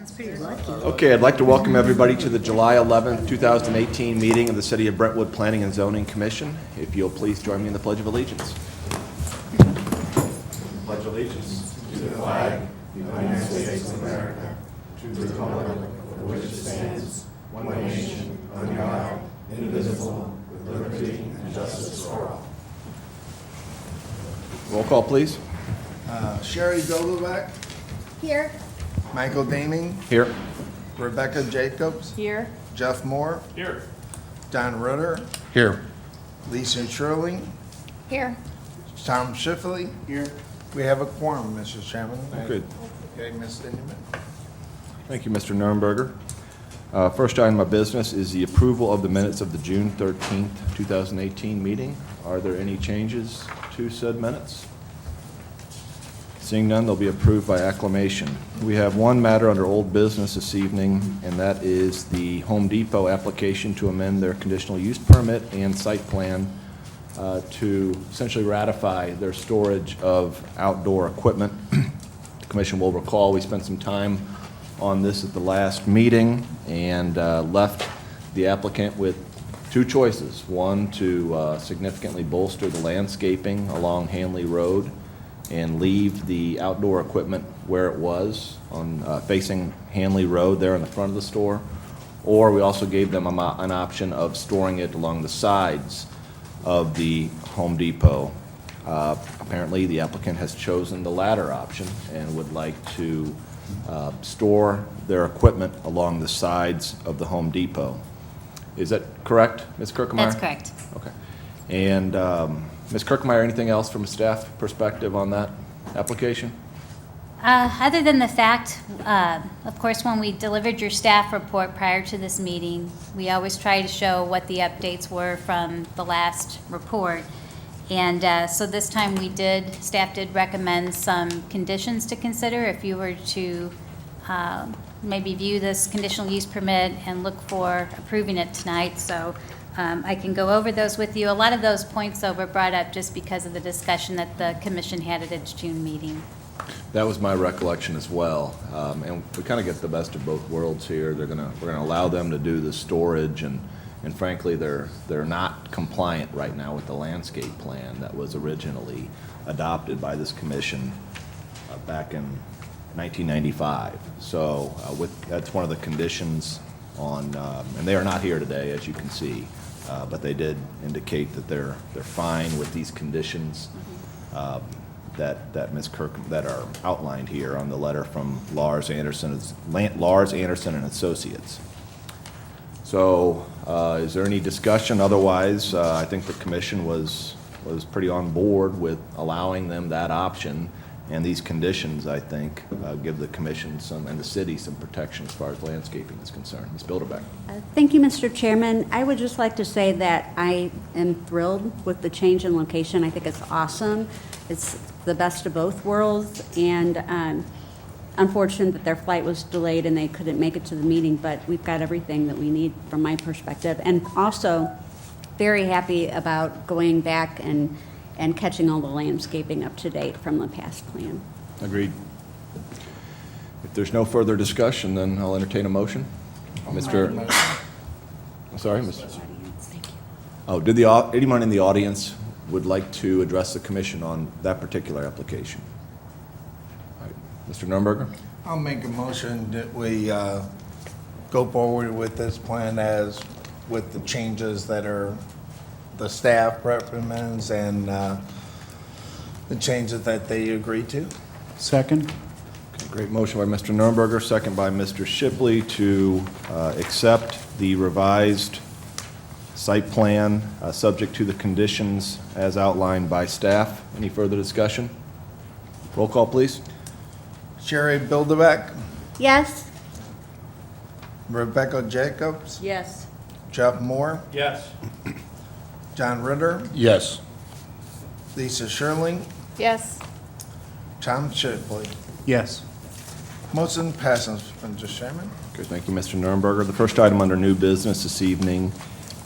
Sounds pretty lucky. Okay, I'd like to welcome everybody to the July 11th, 2018 meeting of the City of Brentwood Planning and Zoning Commission. If you'll please join me in the Pledge of Allegiance. Pledge allegiance to the flag of the United States of America, to the republic for which it stands, one nation, under God, indivisible, with liberty and justice for all. Roll call, please. Sherry Dobleback, Here. Michael Daming, Here. Rebecca Jacobs, Here. Jeff Moore, Here. Don Ritter, Here. Lisa Shirley, Here. Tom Schifley. Here. We have a quorum, Mr. Chairman. Good. Okay, Ms. Dinniman. Thank you, Mr. Nurnberger. First item of business is the approval of the minutes of the June 13th, 2018 meeting. Are there any changes to said minutes? Seeing none, they'll be approved by acclamation. We have one matter under old business this evening, and that is the Home Depot application to amend their conditional use permit and site plan to essentially ratify their storage of outdoor equipment. The Commission will recall we spent some time on this at the last meeting and left the applicant with two choices. One, to significantly bolster the landscaping along Hanley Road and leave the outdoor equipment where it was on facing Hanley Road there in the front of the store, or we also gave them an option of storing it along the sides of the Home Depot. Apparently, the applicant has chosen the latter option and would like to store their equipment along the sides of the Home Depot. Is that correct, Ms. Kirkemeyer? That's correct. Okay. And Ms. Kirkemeyer, anything else from a staff perspective on that application? Other than the fact, of course, when we delivered your staff report prior to this meeting, we always try to show what the updates were from the last report. And so this time staff did recommend some conditions to consider if you were to maybe view this conditional use permit and look for approving it tonight. So I can go over those with you. A lot of those points, though, were brought up just because of the discussion that the commission had at its June meeting. That was my recollection as well. And we kind of get the best of both worlds here. We're gonna allow them to do the storage, and frankly, they're not compliant right now with the landscape plan that was originally adopted by this commission back in 1995. So that's one of the conditions on, and they are not here today, as you can see, but they did indicate that they're fine with these conditions that Ms. that are outlined here on the letter from Lars Anderson and Associates. So, is there any discussion? Otherwise, I think the commission was pretty on board with allowing them that option. And these conditions, I think, give the commission and the city some protection as far as landscaping is concerned. Ms. Bilderbeck. Thank you, Mr. Chairman. I would just like to say that I am thrilled with the change in location. I think it's awesome. It's the best of both worlds, and unfortunate that their flight was delayed and they couldn't make it to the meeting, but we've got everything that we need from my perspective. And also, very happy about going back and catching all the landscaping up to date from the past plan. Agreed. If there's no further discussion, then I'll entertain a motion. I'm sorry, Mr. Thank you. Oh, anyone in the audience would like to address the commission on that particular application? All right. Mr. Nurnberger? I'll make a motion that we go forward with this plan as with the changes that are the staff recommends and the changes that they agree to. Second. Okay, great motion by Mr. Nurnberger, second by Mr. Shipley to accept the revised site plan subject to the conditions as outlined by staff. Any further discussion? Roll call, please. Sherry Bilderbeck, Yes? Rebecca Jacobs, Yes. Jeff Moore, Yes. John Ritter, Yes. Lisa Shirley, Yes. Tom Shipley. Yes. Motion passes, Mr. Chairman. Okay, thank you, Mr. Nurnberger. The first item under new business this evening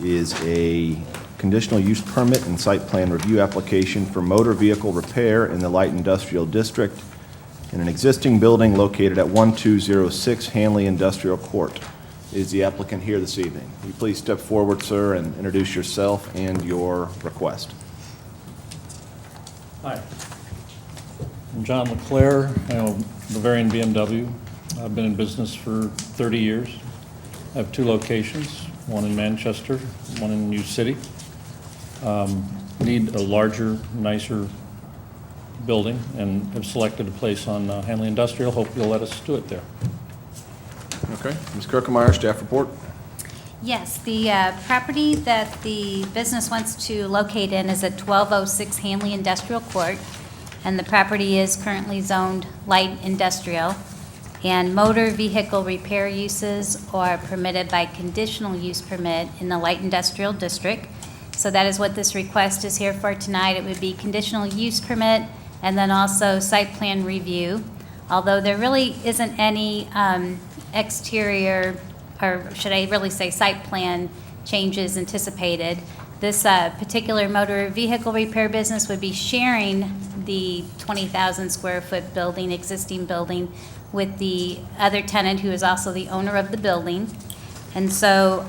is a conditional use permit and site plan review application for motor vehicle repair in the light industrial district in an existing building located at 1206 Hanley Industrial Court. Is the applicant here this evening? Will you please step forward, sir, and introduce yourself and your request? Hi. I'm John LeClaire. I own Bavarian BMW. I've been in business for 30 years. I have 2 locations, one in Manchester, one in New City. Need a larger, nicer building and have selected a place on Hanley Industrial. Hope you'll let us do it there. Okay. Ms. Kirkemeyer, staff report. Yes, the property that the business wants to locate in is at 1206 Hanley Industrial Court, and the property is currently zoned light industrial, and motor vehicle repair uses are permitted by conditional use permit in the light industrial district. So that is what this request is here for tonight. It would be conditional use permit and then also site plan review, although there really isn't any exterior, or should I really say site plan changes anticipated. This particular motor vehicle repair business would be sharing the 20,000 square foot building, existing building, with the other tenant who is also the owner of the building. And so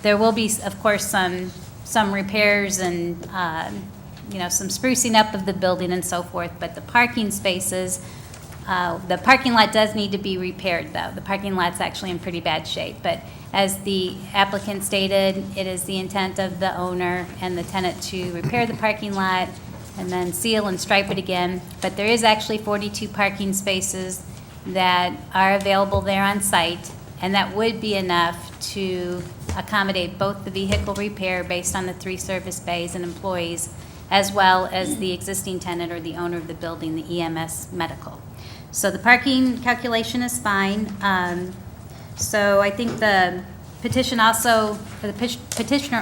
there will be, of course, some repairs and some sprucing up of the building and so forth, but the parking spaces, the parking lot does need to be repaired, though. The parking lot's actually in pretty bad shape. But as the applicant stated, it is the intent of the owner and the tenant to repair the parking lot and then seal and stripe it again. But there is actually 42 parking spaces that are available there on site, and that would be enough to accommodate both the vehicle repair based on the 3 service bays and employees, as well as the existing tenant or the owner of the building, the EMS medical. So the parking calculation is fine. So I think the petitioner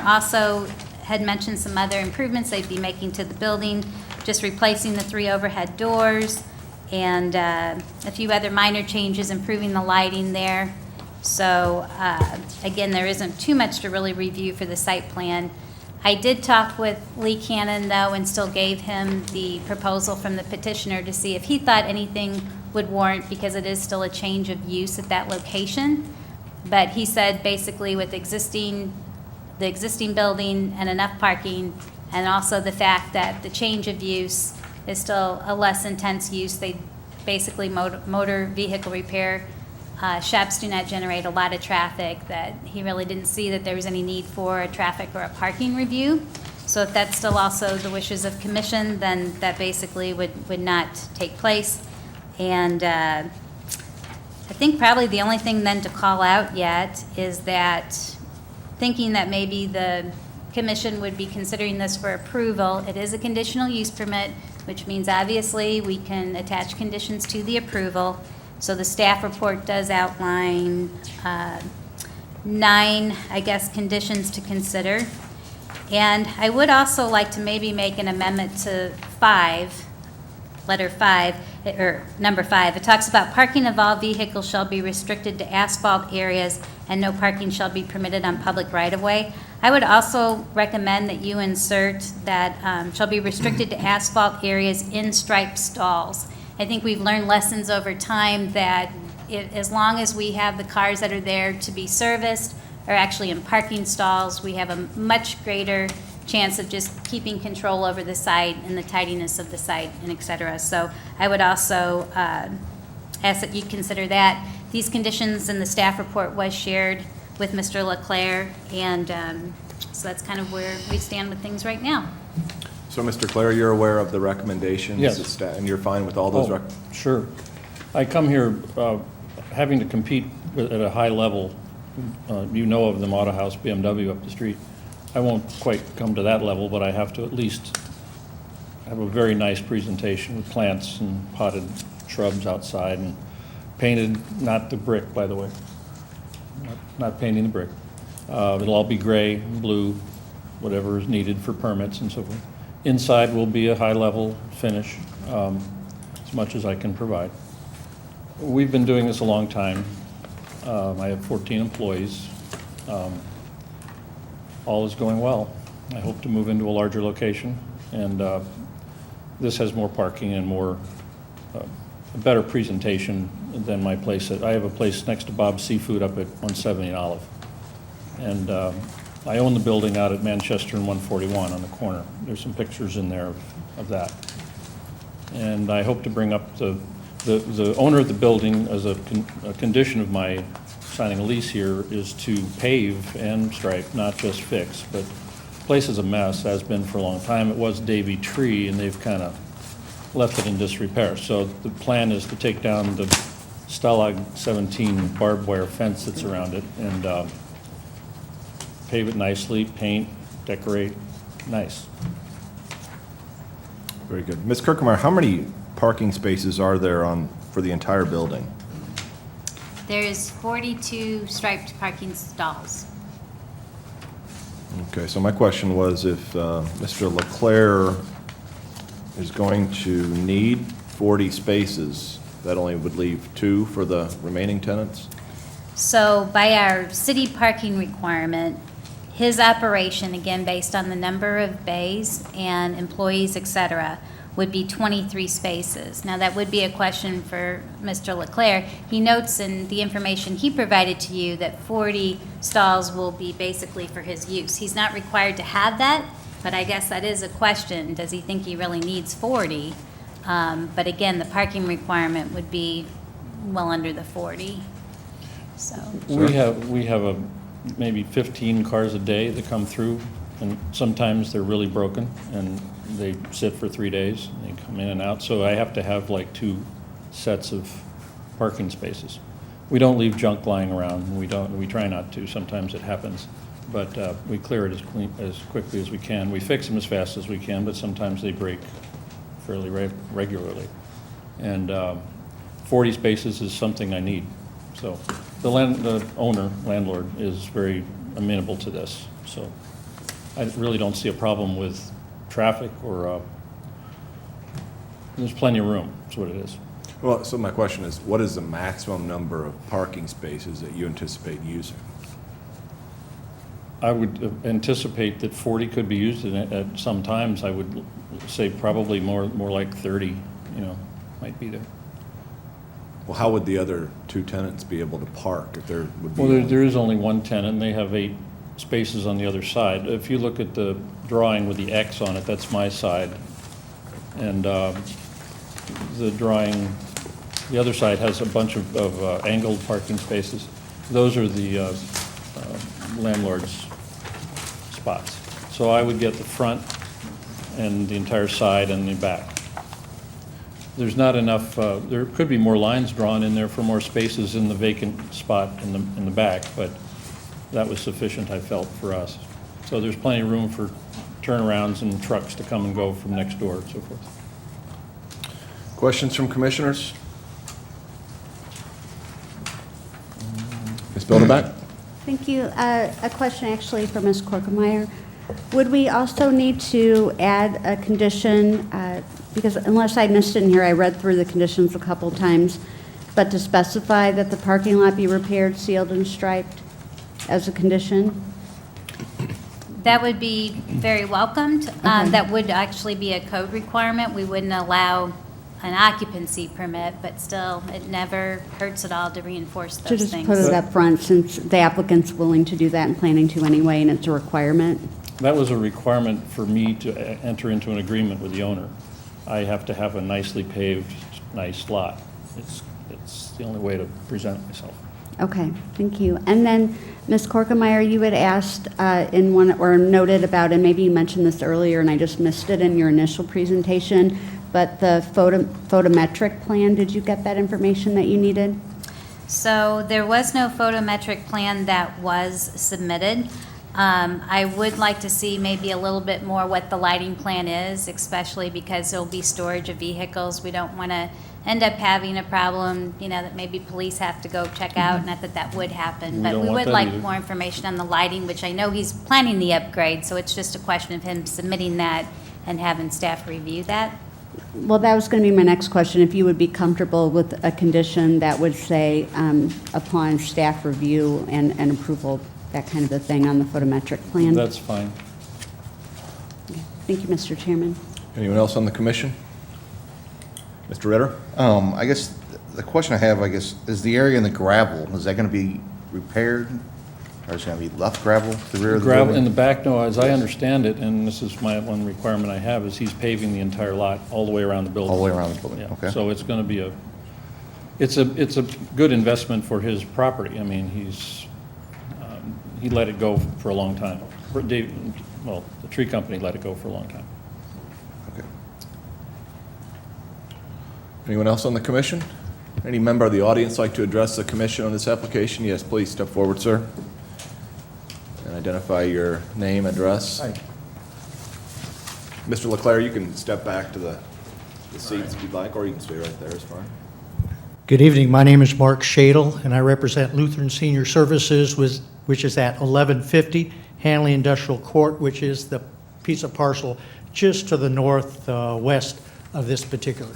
also had mentioned some other improvements they'd be making to the building, just replacing the 3 overhead doors and a few other minor changes, improving the lighting there. So again, there isn't too much to really review for the site plan. I did talk with Lee Cannon, though, and still gave him the proposal from the petitioner to see if he thought anything would warrant, because it is still a change of use at that location. But he said basically with the existing building and enough parking, and also the fact that the change of use is still a less intense use, they basically motor vehicle repair shops do not generate a lot of traffic, that he really didn't see that there was any need for a traffic or a parking review. So if that's still also the wishes of commission, then that basically would not take place. And I think probably the only thing then to call out yet is that thinking that maybe the commission would be considering this for approval, it is a conditional use permit, which means obviously we can attach conditions to the approval. So the staff report does outline 9, I guess, conditions to consider. And I would also like to maybe make an amendment to 5, letter 5, or number 5. It talks about parking of all vehicles shall be restricted to asphalt areas and no parking shall be permitted on public right-of-way. I would also recommend that you insert that shall be restricted to asphalt areas in striped stalls. I think we've learned lessons over time that as long as we have the cars that are there to be serviced or actually in parking stalls, we have a much greater chance of just keeping control over the site and the tidiness of the site and et cetera. So I would also ask that you consider that. These conditions in the staff report was shared with Mr. LeClaire, and so that's kind of where we stand with things right now. So, Mr. Clare, you're aware of the recommendations? Yes. And you're fine with all those? Sure. I come here having to compete at a high level. You know of them, Auto House, BMW up the street. I won't quite come to that level, but I have to at least have a very nice presentation with plants and potted shrubs outside and painted, not the brick, by the way, not painting the brick. It'll all be gray, blue, whatever is needed for permits and so forth. Inside will be a high-level finish, as much as I can provide. We've been doing this a long time. I have 14 employees. All is going well. I hope to move into a larger location, and this has more parking and more a better presentation than my place. I have a place next to Bob's Seafood up at 170 and Olive. And I own the building out at Manchester and 141 on the corner. There's some pictures in there of that. And I hope to bring up the owner of the building, as a condition of my signing a lease here, is to pave and stripe, not just fix. But the place is a mess, has been for a long time. It was Davy Tree, and they've kind of left it in disrepair. So the plan is to take down the Stalag 17 barbed wire fence that's around it and pave it nicely, paint, decorate, nice. Very good. Ms. Kirkemeyer, how many parking spaces are there for the entire building? There's 42 striped parking stalls. Okay, so my question was if Mr. Leclerc is going to need 40 spaces, that only would leave 2 for the remaining tenants? So by our city parking requirement, his operation, again, based on the number of bays and employees, et cetera, would be 23 spaces. Now, that would be a question for Mr. Leclerc. He notes in the information he provided to you that 40 stalls will be basically for his use. He's not required to have that, but I guess that is a question. Does he think he really needs 40? But again, the parking requirement would be well under the 40, so. We have maybe 15 cars a day that come through, and sometimes they're really broken, and they sit for 3 days, and they come in and out, so I have to have like 2 sets of parking spaces. We don't leave junk lying around, we try not to, sometimes it happens, but we clear it as quickly as we can. We fix them as fast as we can, but sometimes they break fairly regularly. And 40 spaces is something I need, so. The landlord is very amenable to this, so I really don't see a problem with traffic or, there's plenty of room, that's what it is. Well, so my question is, what is the maximum number of parking spaces that you anticipate using? I would anticipate that 40 could be used, and at some times I would say probably more like 30, might be there. Well, how would the other 2 tenants be able to park if there would be? Well, there is only one tenant, and they have 8 spaces on the other side. If you look at the drawing with the X on it, that's my side. And the drawing, the other side has a bunch of angled parking spaces. Those are the landlord's spots. So I would get the front and the entire side and the back. There's not enough, there could be more lines drawn in there for more spaces in the vacant spot in the back, but that was sufficient, I felt, for us. So there's plenty of room for turnarounds and trucks to come and go from next door and so forth. Questions from commissioners? Ms. Bilderback? Thank you. A question actually for Ms. Korkemeyer. Would we also need to add a condition, because unless I missed it in here, I read through the conditions a couple times, but to specify that the parking lot be repaired, sealed, and striped as a condition? That would be very welcomed. That would actually be a code requirement. We wouldn't allow an occupancy permit, but still, it never hurts at all to reinforce To those just things. put it up front, since the applicant's willing to do that and planning to anyway, and it's a requirement? That was a requirement for me to enter into an agreement with the owner. I have to have a nicely paved, nice lot. It's the only way to present myself. Okay, thank you. And then, Ms. Korkemeyer, you had asked in one, or noted about, and maybe you mentioned this earlier and I just missed it in your initial presentation, but the photometric plan, did you get that information that you needed? So there was no photometric plan that was submitted. I would like to see maybe a little bit more what the lighting plan is, especially because there'll be storage of vehicles. We don't want to end up having a problem, that maybe police have to go check out, not that that would happen. We But don't we want would that like either. more information on the lighting, which I know he's planning the upgrade, so it's just a question of him submitting that and having staff review that. Well, that was going to be my next question, if you would be comfortable with a condition that would say, upon staff review and approval, that kind of a thing on the photometric plan? That's fine. Thank you, Mr. Chairman. Anyone else on the commission? Mr. Ritter? I guess the question I have, is the area in the gravel, is that going to be repaired? Or is it going to be left gravel, the rear of the Gravel in building? the back, no, as I understand it, and this is my one requirement I have, is he's paving the entire lot all the way around the building. All the way around the building, Yeah, okay. so it's going to be it's a good investment for his property. I mean, he let it go for a long time. Well, the tree company let it go for a long time. Okay. Anyone else on the commission? Any member of the audience like to address the commission on this application? Yes, please step forward, sir. And identify your name, address. Hi. Mr. Leclerc, you can step back to the seats if you'd like, or you can stay right there, it's fine. Good evening. My name is Mark Shadle, and I represent Lutheran Senior Services, which is at 1150 Hanley Industrial Court, which is the piece of parcel just to the northwest of this particular.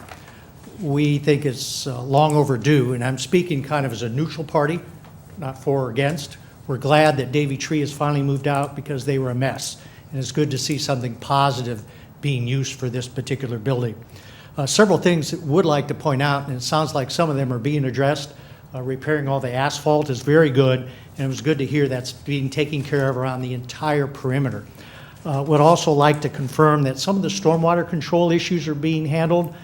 We think it's long overdue, and I'm speaking kind of as a neutral party, not for or against. We're glad that Davy Tree has finally moved out because they were a mess, and it's good to see something positive being used for this particular building. Several things that would like to point out, and it sounds like some of them are being addressed. Repairing all the asphalt is very good, and it was good to hear that's being taken care of around the entire perimeter. Would also like to confirm that some of the stormwater control issues are being handled.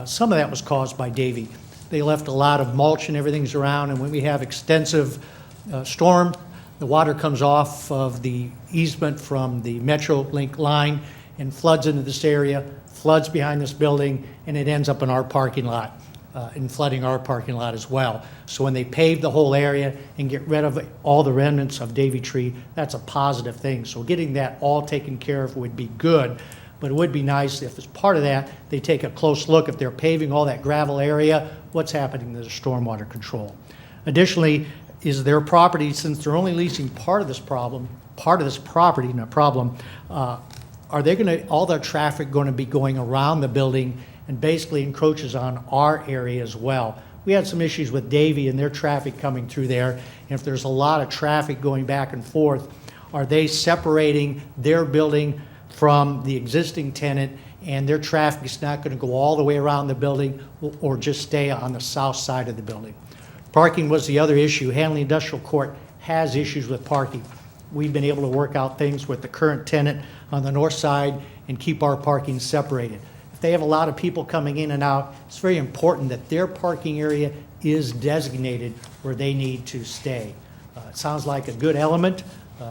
Some of that was caused by Davy. They left a lot of mulch and everything's around, and when we have extensive storm, the water comes off of the easement from the Metrolink line and floods into this area, floods behind this building, and it ends up in our parking lot, and flooding our parking lot as well. So when they pave the whole area and get rid of all the remnants of Davy Tree, that's a positive thing. So getting that all taken care of would be good, but it would be nice if as part of that, they take a close look. If they're paving all that gravel area, what's happening to the stormwater control? Additionally, is their property, since they're only leasing part of this property, no problem, are they going to, all their traffic going to be going around the building and basically encroaches on our area as well? We had some issues with Davy and their traffic coming through there. And if there's a lot of traffic going back and forth, are they separating their building from the existing tenant, and their traffic is not going to go all the way around the building or just stay on the south side of the building? Parking was the other issue. Hanley Industrial Court has issues with parking. We've been able to work out things with the current tenant on the north side and keep our parking separated. If they have a lot of people coming in and out, it's very important that their parking area is designated where they need to stay. It sounds like a good element.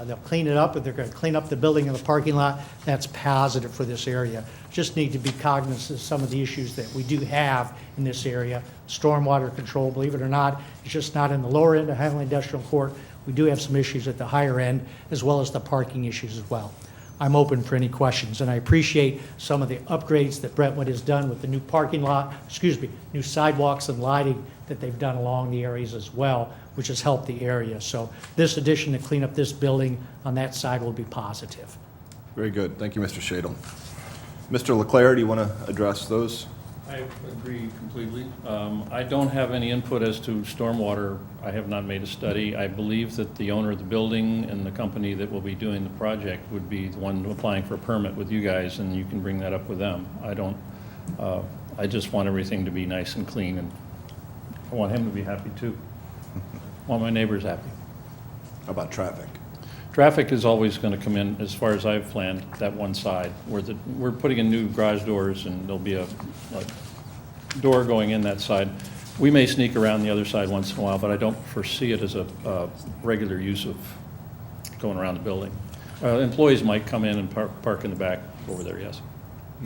They'll clean it up, but they're going to clean up the building and the parking lot. That's positive for this area. Just need to be cognizant of some of the issues that we do have in this area. Stormwater control, believe it or not, it's just not in the lower end of Hanley Industrial Court. We do have some issues at the higher end, as well as the parking issues as well. I'm open for any questions, and I appreciate some of the upgrades that Brentwood has done with the new parking lot, new sidewalks and lighting that they've done along the areas as well, which has helped the area. So this addition to clean up this building on that side will be positive. Very good. Thank you, Mr. Shadle. Mr. Leclerc, do you want to address those? I agree completely. I don't have any input as to stormwater. I have not made a study. I believe that the owner of the building and the company that will be doing the project would be the one applying for a permit with you guys, and you can bring that up with them. I just want everything to be nice and clean, and I want him to be happy too. I want my neighbors happy. How about traffic? Traffic is always going to come in, as far as I've planned, that one side. We're putting in new garage doors, and there'll be a door going in that side. We may sneak around the other side once in a while, but I don't foresee it as a regular use of going around the building. Employees might come in and park in the back over there, yes.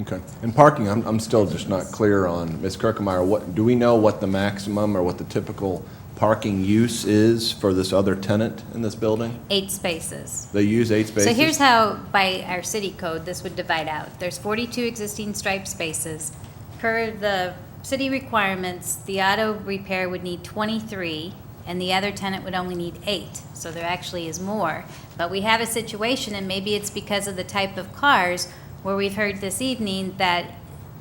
Okay. And parking, I'm still just not clear on, Ms. Kirkemeyer, do we know what the maximum or what the typical parking use is for this other tenant in this building? 8 spaces. They use 8 spaces? So here's how, by our city code, this would divide out. There's 42 existing striped spaces. Per the city requirements, the auto repair would need 23, and the other tenant would only need 8. So there actually is more. But we have a situation, and maybe it's because of the type of cars, where we've heard this evening that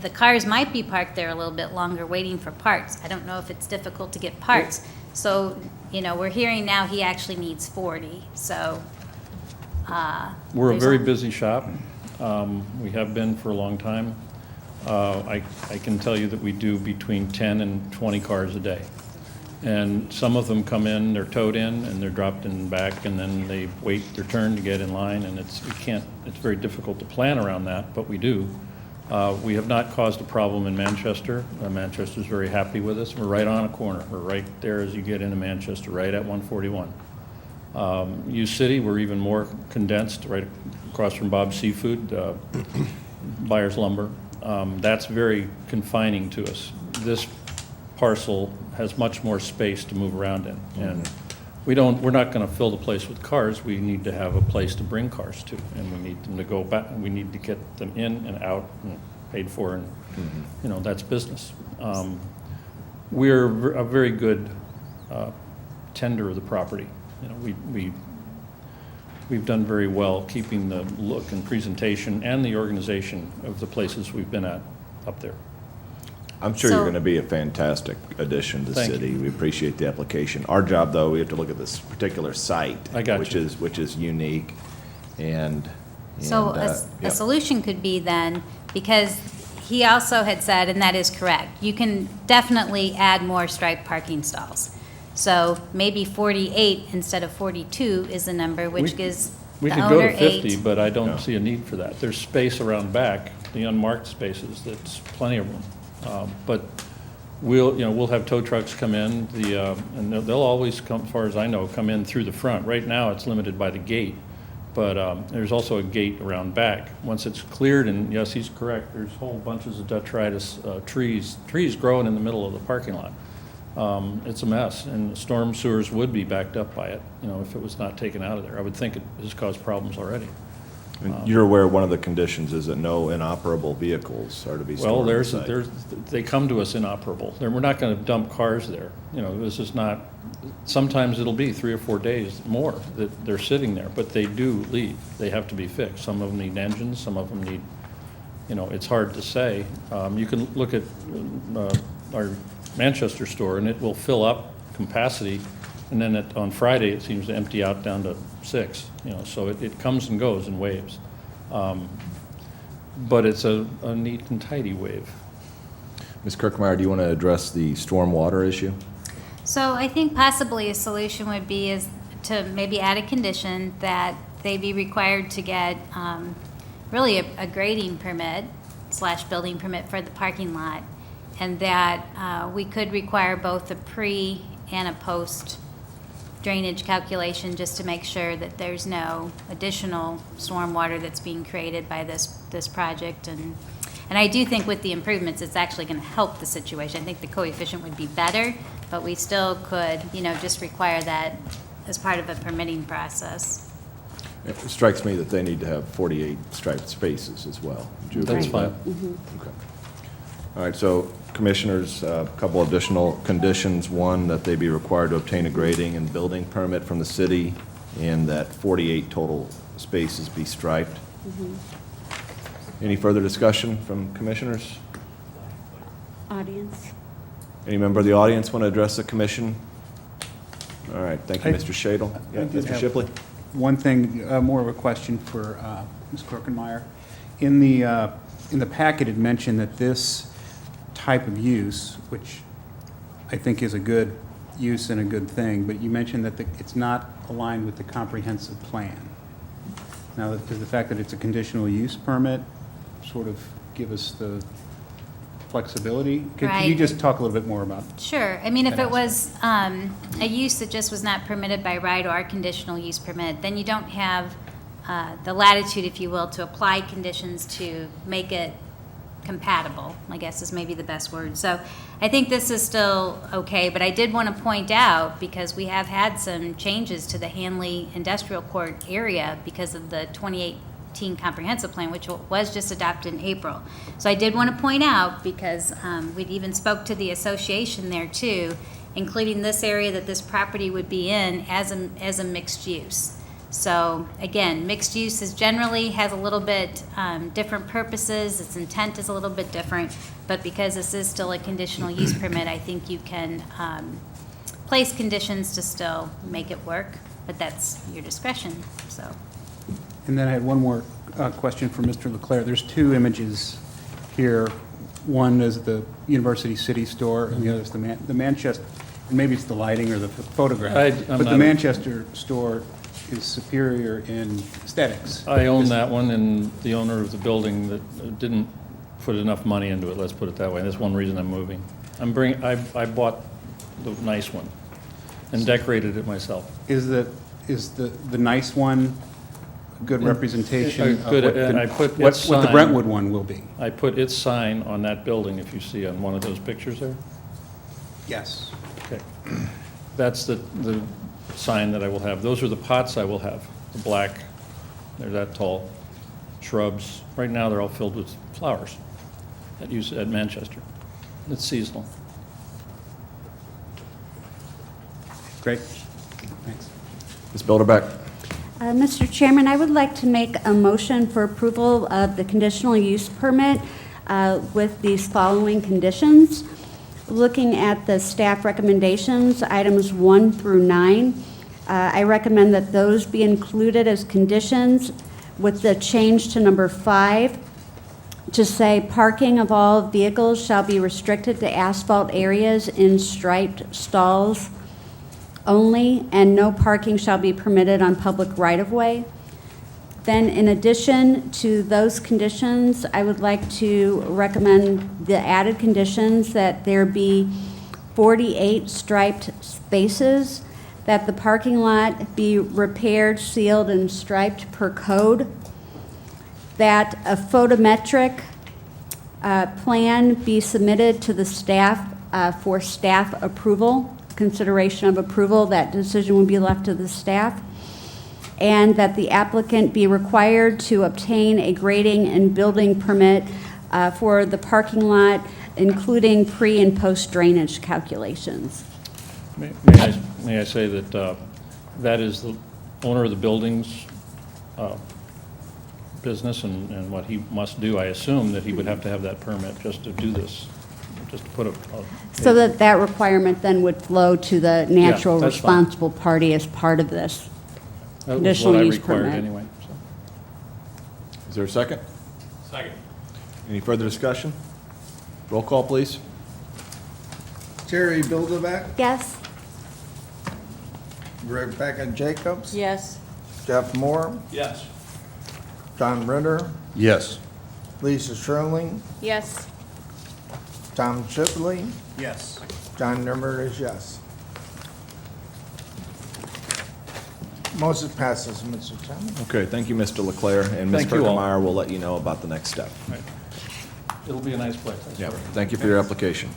the cars might be parked there a little bit longer waiting for parts. I don't know if it's difficult to get parts. So, we're hearing now he actually needs 40, so. We're a there's very busy shop. We have been for a long time. I can tell you that we do between 10 and 20 cars a day. And some of them come in, they're towed in, and they're dropped in back, and then they wait their turn to get in line, and it's very difficult to plan around that, but we do. We have not caused a problem in Manchester. Manchester's very happy with us. We're right on a corner. We're right there as you get into Manchester, right at 141. U City, we're even more condensed, right across from Bob's Seafood, Buyers Lumber. That's very confining to us. This parcel has much more space to move around in. And we're not going to fill the place with cars. We need to have a place to bring cars to, and we need them to go back. We need to get them in and out and paid for, and that's business. We're a very good tender of the property. We've done very well keeping the look and presentation and the organization of the places we've been at up there. I'm sure So- you're going to be a fantastic addition to the Thank city. you. We appreciate the application. Our job, though, we have to look at this particular site. I got which you. which is unique, and. So a solution could be then, because he also had said, and that is correct, you can definitely add more striped parking stalls. So maybe 48 instead of 42 is the number, which gives We the could go owner to 50, 8. but I don't Yeah. see a need for that. There's space around back, the unmarked spaces, that's plenty of room. But we'll have tow trucks come in, and they'll always come, as far as I know, come in through the front. Right now, it's limited by the gate, but there's also a gate around back. Once it's cleared, and yes, he's correct, there's whole bunches of detritus trees growing in the middle of the parking lot. It's a mess, and storm sewers would be backed up by it, if it was not taken out of there. I would think it has caused problems already. And you're aware one of the conditions is that no inoperable vehicles are to be Well, stored on site. they come to us inoperable. We're not going to dump cars there. This is not, sometimes it'll be 3 or 4 days more that they're sitting there, but they do leave. They have to be fixed. Some of them need engines, some of them need, it's hard to say. You can look at our Manchester store, and it will fill up capacity, and then on Friday, it seems to empty out down to 6, so it comes and goes in waves. But it's a neat and tidy wave. Ms. Kirkmeyer, do you want to address the stormwater issue? So I think possibly a solution would be is to maybe add a condition that they be required to get really a grading permit / building permit for the parking lot, and that we could require both a pre and a post drainage calculation just to make sure that there's no additional stormwater that's being created by this project. And I do think with the improvements, it's actually going to help the situation. I think the coefficient would be better, but we still could, just require that as part of a permitting process. It strikes me that they need to have 48 striped spaces as well. Would you agree That's with fine. that? Okay. All right, so Commissioners, a couple additional conditions. One, that they be required to obtain a grading and building permit from the city, and that 48 total spaces be striped. Any further discussion from Commissioners? Audience? Any member of the audience want to address the commission? All right, thank you, I- Mr. Shadle. I Yeah, did Mr. have Shipley? One thing, more of a question for Ms. Korkenmeier. In the packet, it mentioned that this type of use, which I think is a good use and a good thing, but you mentioned that it's not aligned with the comprehensive plan. Now, does the fact that it's a conditional use permit sort of give us the flexibility? Can you Right. just talk a little bit more about? Sure. I mean, if That it was a use that just was not permitted by right or a conditional use permit, then you don't have the latitude, if you will, to apply conditions to make it compatible, I guess is maybe the best word. So I think this is still okay, but I did want to point out, because we have had some changes to the Hanley Industrial Court area because of the 2018 comprehensive plan, which was just adopted in April. So I did want to point out, because we'd even spoke to the association there too, including this area that this property would be in as a mixed use. So again, mixed use generally has a little bit different purposes, its intent is a little bit different, but because this is still a conditional use permit, I think you can place conditions to still make it work, but that's your discretion, so. And then I had one more question for Mr. Leclerc. There's two images here. one is the University City store, and the other is the Manchester, and maybe it's the lighting or the photograph. I'm But the not- Manchester store is superior in aesthetics. I own that one, and the owner of the building that didn't put enough money into it, let's put it that way. That's one reason I'm moving. I bought the nice one and decorated it myself. Is the nice one a good representation of good, what and I put what its the sign- Brentwood one will be? I put its sign on that building, if you see on one of those pictures there. Yes. Okay. That's the sign that I will have. Those are the pots I will have, the black, they're that tall, shrubs. Right now, they're all filled with flowers at Manchester. It's seasonal. Great. Thanks. Ms. Bilderbeck? Mr. Chairman, I would like to make a motion for approval of the conditional use permit with these following conditions. Looking at the staff recommendations, items 1 through 9, I recommend that those be included as conditions with the change to number 5 to say parking of all vehicles shall be restricted to asphalt areas in striped stalls only, and no parking shall be permitted on public right-of-way. Then, in addition to those conditions, I would like to recommend the added conditions that there be 48 striped spaces, that the parking lot be repaired, sealed, and striped per code, that a photometric plan be submitted to the staff for staff approval, consideration of approval. That decision would be left to the staff. And that the applicant be required to obtain a grading and building permit for the parking lot, including pre- and post-drainage calculations. May I say that that is the owner of the building's business and what he must do. I assume that he would have to have that permit just to do this, just to put a... So that requirement then would flow to the natural that's fine. responsible party as part of this. That was Conditional what I use required permit. anyway. So. Is there a second? Second. Any further discussion? Roll call, please. Terry Bilderbeck, Yes? Rebecca Jacobs, Yes. Jeff Moore, Yes. John Ritter, Yes. Lisa Schirling, Yes. Tom Shipley, Yes. John Nuremberg is yes. Motion passes, Mr. Chairman. Okay, thank you, Mr. Leclerc, and Ms. Thank you all. Kirkemeyer will let you know about the next step. Right. It'll be a nice place, I Yeah, swear. thank you for your application.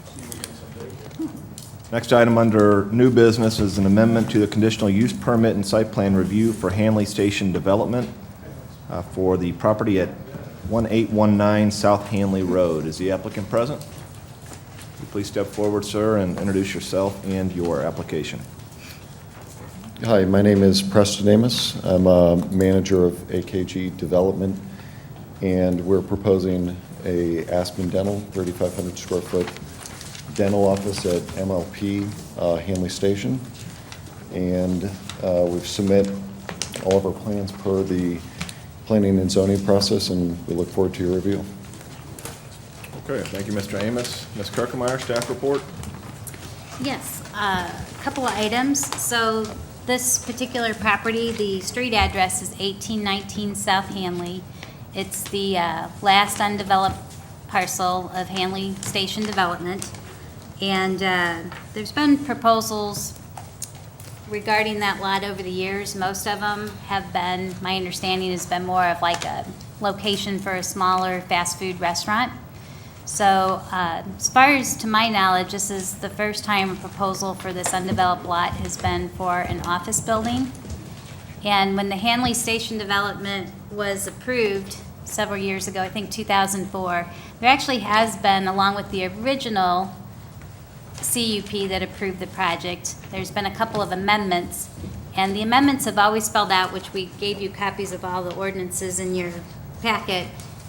Next item under new business is an amendment to the conditional use permit and site plan review for Hanley Station Development for the property at 1819 South Hanley Road. Is the applicant present? Will you please step forward, sir, and introduce yourself and your application? Hi, my name is Preston Amos. I'm a manager of AKG Development, and we're proposing a Aspen Dental, 3,500 square foot dental office at MLP Hanley Station. And we've submit all of our plans per the planning and zoning process, and we look forward to your review. Okay, thank you, Mr. Amos. Ms. Kirkemeyer, staff report? Yes, a couple of items. So this particular property, the street address is 1819 South Hanley. It's the last undeveloped parcel of Hanley Station Development. And there's been proposals regarding that lot over the years. Most of them have been, my understanding has been more of like a location for a smaller fast food restaurant. So as far as to my knowledge, this is the first time a proposal for this undeveloped lot has been for an office building. And when the Hanley Station development was approved several years ago, I think 2004, there actually has been, along with the original CUP that approved the project, there's been a couple of amendments. And the amendments have always spelled out, which we gave you copies of all the ordinances in your packet,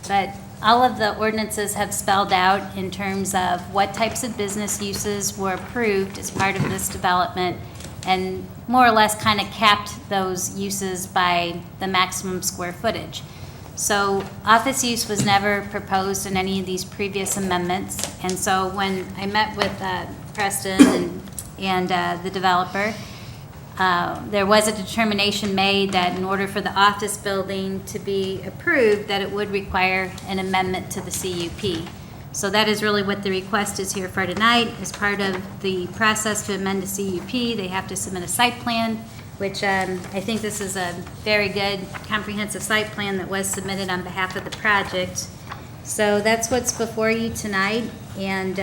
but all of the ordinances have spelled out in terms of what types of business uses were approved as part of this development, and more or less kind of capped those uses by the maximum square footage. So office use was never proposed in any of these previous amendments. And so when I met with Preston and the developer, there was a determination made that in order for the office building to be approved, that it would require an amendment to the CUP. So that is really what the request is here for tonight. As part of the process to amend the CUP, they have to submit a site plan, which I think this is a very good comprehensive site plan that was submitted on behalf of the project. So that's what's before you tonight. And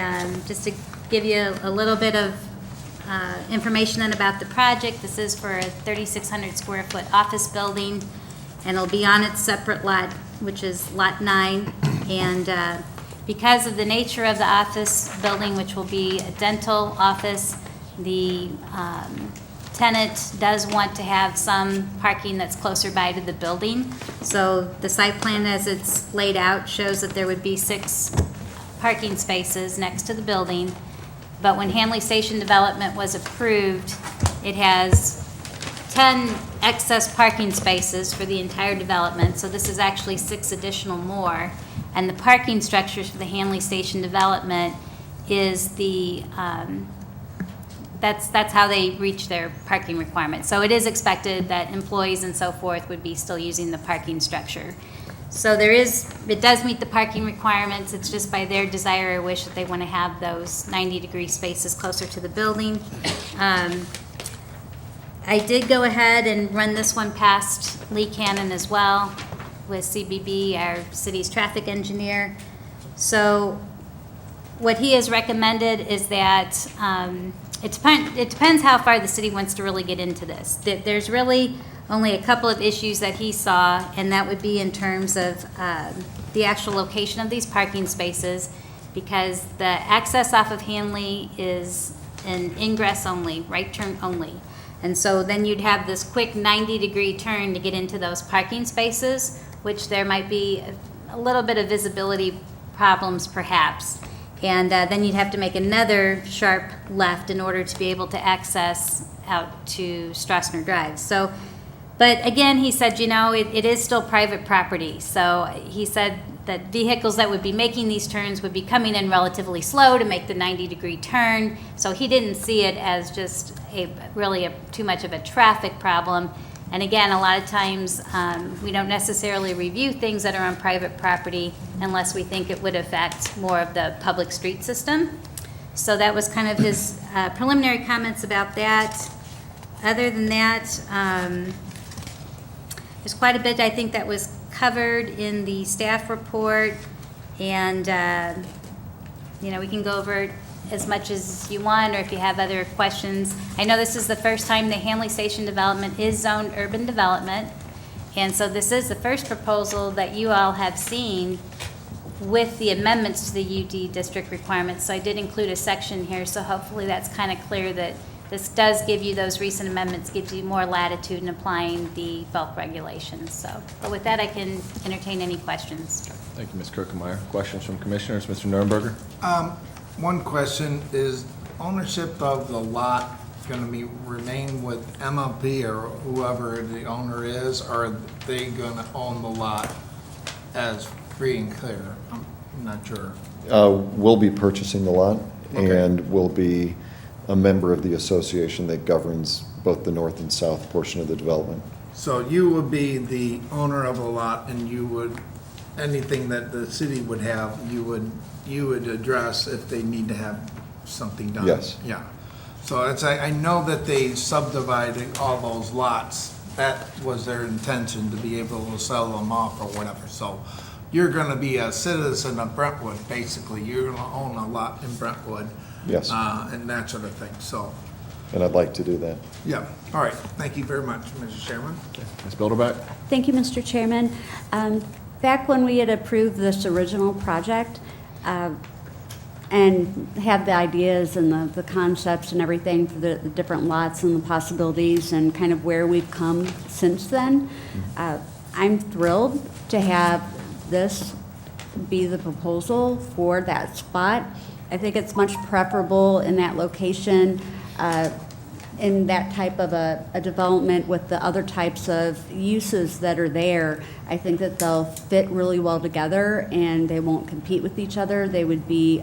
just to give you a little bit of information then about the project, this is for a 3,600 square foot office building, and it'll be on its separate lot, which is Lot 9. And because of the nature of the office building, which will be a dental office, the tenant does want to have some parking that's closer by to the building. So the site plan as it's laid out shows that there would be 6 parking spaces next to the building. But when Hanley Station Development was approved, it has 10 excess parking spaces for the entire development. So this is actually 6 additional more. And the parking structures for the Hanley Station Development is the, that's how they reach their parking requirements. So it is expected that employees and so forth would be still using the parking structure. So it does meet the parking requirements. It's just by their desire or wish that they want to have those 90-degree spaces closer to the building. I did go ahead and run this one past Lee Cannon as well with CBB, our city's traffic engineer. So what he has recommended is that it depends how far the city wants to really get into this. There's really only a couple of issues that he saw, and that would be in terms of the actual location of these parking spaces, because the access off of Hanley is an ingress only, right turn only. And so then you'd have this quick 90-degree turn to get into those parking spaces, which there might be a little bit of visibility problems perhaps. And then you'd have to make another sharp left in order to be able to access out to Strassner Drive. So, but again, he said, you know, it is still private property. So he said that vehicles that would be making these turns would be coming in relatively slow to make the 90-degree turn. So he didn't see it as just too much of a traffic problem. And again, a lot of times we don't necessarily review things that are on private property unless we think it would affect more of the public street system. So that was kind of his preliminary comments about that. Other than that, there's quite a bit I think that was covered in the staff report, and you know, we can go over it as much as you want, or if you have other questions. I know this is the first time the Hanley Station Development is zoned urban development, and so this is the first proposal that you all have seen with the amendments to the UD district requirements. So I did include a section here, so hopefully that's kind of clear that this does give you, those recent amendments gives you more latitude in applying the bulk regulations. So, but with that, I can entertain any questions. Thank you, Ms. Kirkemeyer. Questions from commissioners? Mr. Nurnberger? One question, is ownership of the lot going to remain with MLP or whoever the owner is, or are they going to own the lot as free and clear? I'm not sure. We'll be purchasing the lot, Okay. and we'll be a member of the association that governs both the north and south portion of the development. So you would be the owner of the lot, and you would, anything that the city would have, you would address if they need to have something done? Yes. Yeah. So it's, I know that they subdivided all those lots. That was their intention, to be able to sell them off or whatever. So you're gonna be a citizen of Brentwood, basically. You're gonna own a lot in Brentwood. Yes. And that sort of thing, so, And I'd like to do that. yeah. All right, thank you very much, Mr. Chairman. Ms. Bilderbeck? Thank you, Mr. Chairman. Back when we had approved this original project and had the ideas and the concepts and everything for the different lots and the possibilities and kind of where we've come since then, I'm thrilled to have this be the proposal for that spot. I think it's much preferable in that location. in that type of a development with the other types of uses that are there, I think that they'll fit really well together and they won't compete with each other. They would be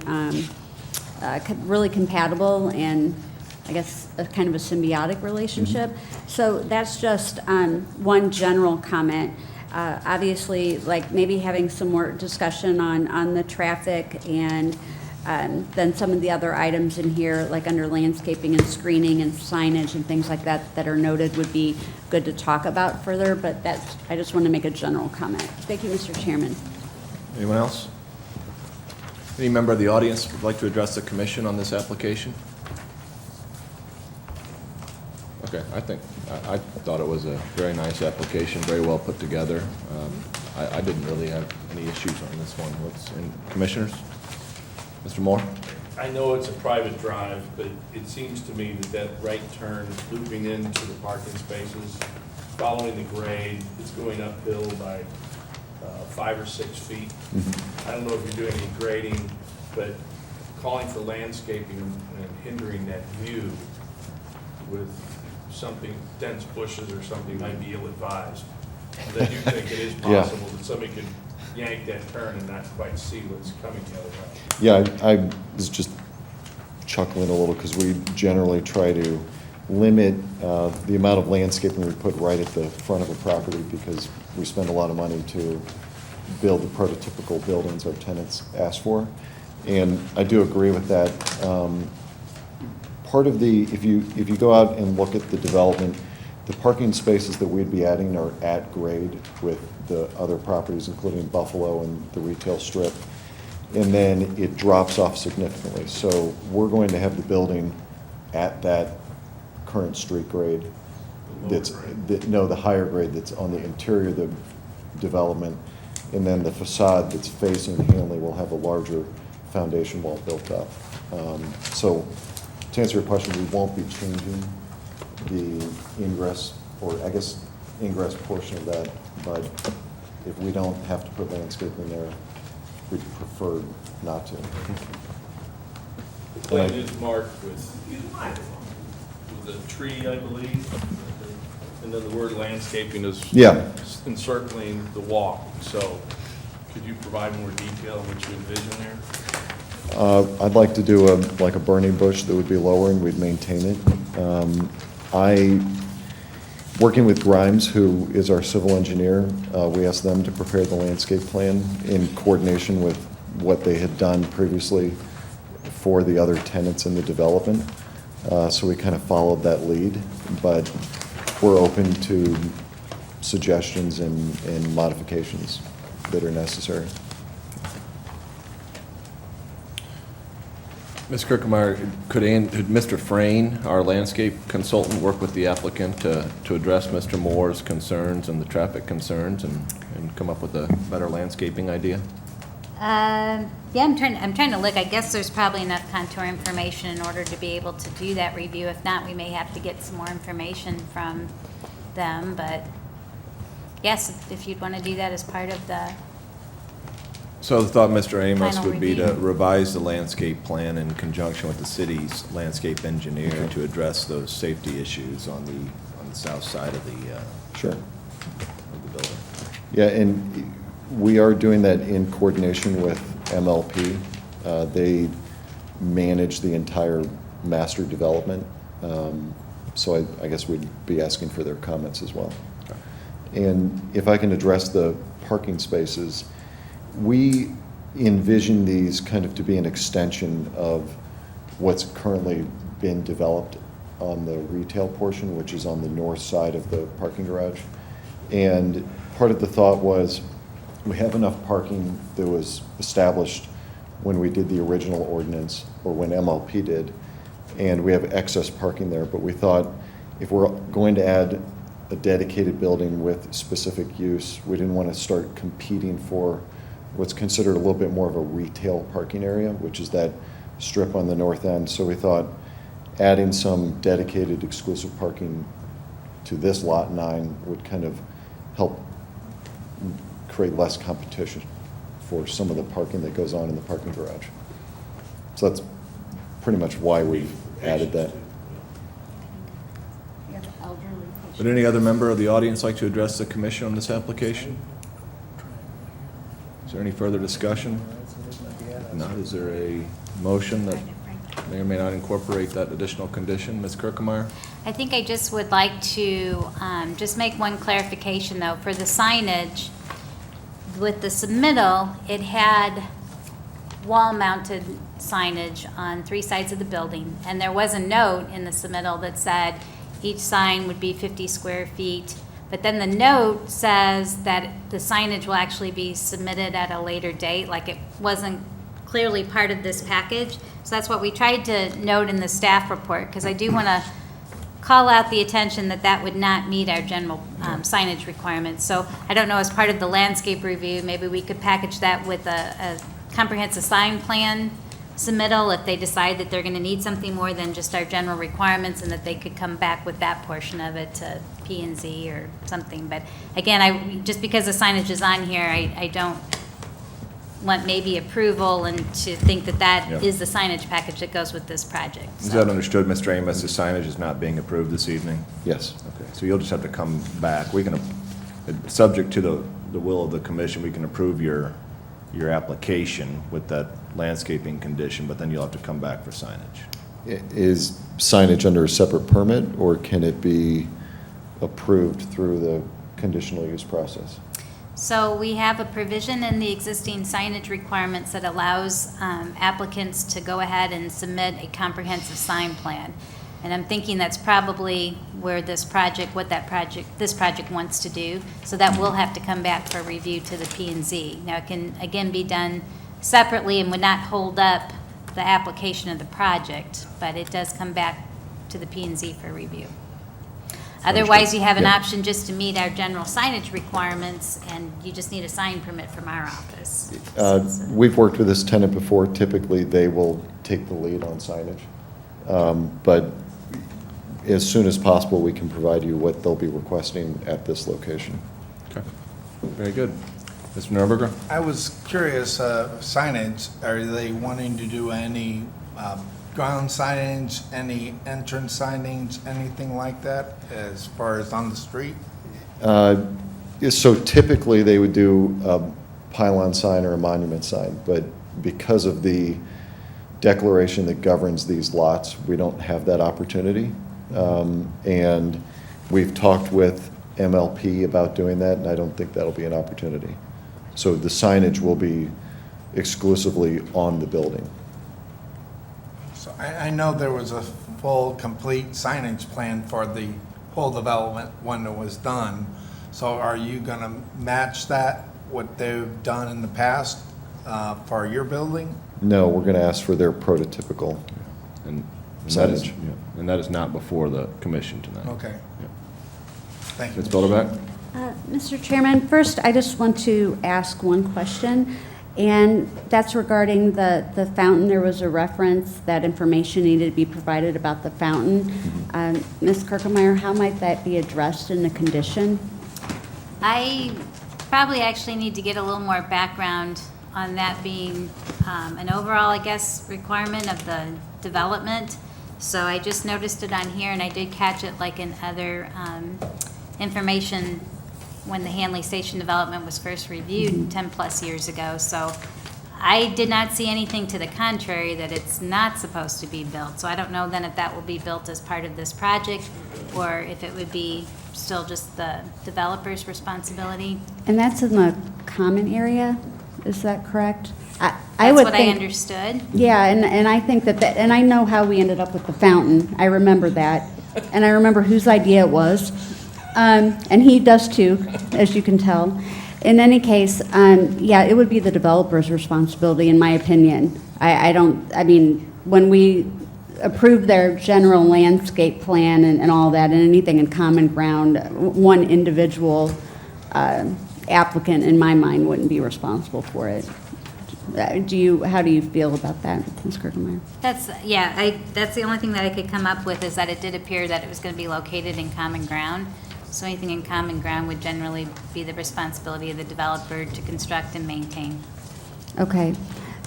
really compatible and I guess a kind of a symbiotic relationship. So that's just one general comment. Obviously, like maybe having some more discussion on the traffic and then some of the other items in here, like under landscaping and screening and signage and things like that that are noted would be good to talk about further, but that's, I just want to make a general comment. Thank you, Mr. Chairman. Anyone else? Any member of the audience would like to address the commission on this application? Okay, I thought it was a very nice application, very well put together. I didn't really have any issues on this one. Commissioners? Mr. Moore? I know it's a private drive, but it seems to me that right turn looping into the parking spaces, following the grade, it's going uphill by 5 or 6 feet. I don't know if you're doing any grading, but calling for landscaping and hindering that view with something, dense bushes or something might be ill-advised. That you think it is Yeah. possible that somebody could yank that turn and not quite see what's coming the other way. Yeah, I was just chuckling a little because we generally try to limit the amount of landscaping we put right at the front of a property because we spend a lot of money to build the prototypical buildings our tenants ask for. And I do agree with that. Part of the, if you go out and look at the development, the parking spaces that we'd be adding are at grade with the other properties, including Buffalo and the retail strip. And then it drops off significantly. So we're going to have the building at that current street grade. The higher grade that's on the interior of the development. And then the facade that's facing Hanley will have a larger foundation wall built up. So to answer your question, we won't be changing the ingress, or I guess ingress portion of that, but if we don't have to put landscaping there, we'd prefer not to. The plan is marked with a tree, I believe, and then the word landscaping is Yeah. encircling the walk. So could you provide more detail on what you envision there? I'd like to do like a burning bush that would be lower and we'd maintain it. Working with Grimes, who is our civil engineer, we asked them to prepare the landscape plan in coordination with what they had done previously for the other tenants in the development. So we kind of followed that lead, but we're open to suggestions and modifications that are necessary. Ms. Kirkemeyer, could Mr. Frayne, our landscape consultant, work with the applicant to address Mr. Moore's concerns and the traffic concerns and come up with a better landscaping idea? Yeah, I'm trying to look. I guess there's probably enough contour information in order to be able to do that review. If not, we may have to get some more information from them, but yes, if you'd want to do that as part of the, So the thought, Mr. Amos, Final would be to review. revise the landscape plan in conjunction with the city's landscape engineer to address those safety issues on the south side of the Sure. building. Yeah, and we are doing that in coordination with MLP. They manage the entire master development, so I guess we'd be asking for their comments as well. And if I can address the parking spaces, we envision these kind of to be an extension of what's currently been developed on the retail portion, which is on the north side of the parking garage. And part of the thought was, we have enough parking that was established when we did the original ordinance, or when MLP did, and we have excess parking there, but we thought if we're going to add a dedicated building with specific use, we didn't want to start competing for what's considered a little bit more of a retail parking area, which is that strip on the north end. So we thought adding some dedicated exclusive parking to this lot 9 would kind of help create less competition for some of the parking that goes on in the parking garage. So that's pretty much why we added that. Would any other member of the audience like to address the commission on this application? Is there any further discussion? If not, is there a motion that may or may not incorporate that additional condition? Ms. Kirkemeyer? I think I just would like to just make one clarification, though. For the signage, with the submittal, it had wall-mounted signage on 3 sides of the building, and there was a note in the submittal that said each sign would be 50 square feet, but then the note says that the signage will actually be submitted at a later date, like it wasn't clearly part of this package. So that's what we tried to note in the staff report, because I do want to call out the attention that that would not meet our general signage requirements. So I don't know, as part of the landscape review, maybe we could package that with a comprehensive sign plan submittal if they decide that they're going to need something more than just our general requirements, and that they could come back with that portion of it to P&Z or something. But again, just because the signage is on here, I don't want maybe approval and to think that that Yeah. is the signage package that goes with this project. Is So- that understood, Mr. Amos? The signage is not being approved this evening? Yes. Okay, so you'll just have to come back. We can, subject to the will of the commission, we can approve your application with that landscaping condition, but then you'll have to come back for signage. Is signage under a separate permit, or can it be approved through the conditional use process? So we have a provision in the existing signage requirements that allows applicants to go ahead and submit a comprehensive sign plan. And I'm thinking that's probably where this project wants to do. So that will have to come back for review to the P&Z. Now, it can, again, be done separately and would not hold up the application of the project, but it does come back to the P&Z for review. Otherwise, you have an Yeah. option just to meet our general signage requirements, and you just need a sign permit from our office. We've worked with this tenant before. Typically, they will take the lead on signage. But as soon as possible, we can provide you what they'll be requesting at this location. Okay, very good. Mr. Nuremberger? I was curious, signage, are they wanting to do any ground signage, any entrance signage, anything like that, as far as on the street? So typically, they would do a pylon sign or a monument sign, but because of the declaration that governs these lots, we don't have that opportunity. And we've talked with MLP about doing that, and I don't think that'll be an opportunity. So the signage will be exclusively on the building. So I know there was a full, complete signage plan for the whole development when it was done. So are you gonna match that, what they've done in the past, for your building? No, we're going to ask for their prototypical. And that is, Signage. yeah, and that is not before the commission tonight. Okay. Yeah. Thank you. Ms. Bilderbeck? Mr. Chairman, first, I just want to ask one question, and that's regarding the fountain. There was a reference that information needed to be provided about the fountain. Ms. Kirkemeyer, how might that be addressed in the condition? I probably actually need to get a little more background on that being an overall, I guess, requirement of the development. So I just noticed it on here, and I did catch it like in other information when the Hanley Station development was first reviewed 10-plus years ago. So I did not see anything to the contrary that it's not supposed to be built. So I don't know then if that will be built as part of this project, or if it would be still just the developer's responsibility. And that's in the common area, is that correct? I That's would what I think. understood. Yeah, and I think that, and I know how we ended up with the fountain. I remember that. And I remember whose idea it was. And he does too, as you can tell. In any case, yeah, it would be the developer's responsibility, in my opinion. I mean, when we approved their general landscape plan and all that, and anything in common ground, one individual applicant, in my mind, wouldn't be responsible for it. How do you feel about that, Ms. Kirkemeyer? That's the only thing that I could come up with, is that it did appear that it was going to be located in common ground. So anything in common ground would generally be the responsibility of the developer to construct and maintain. Okay.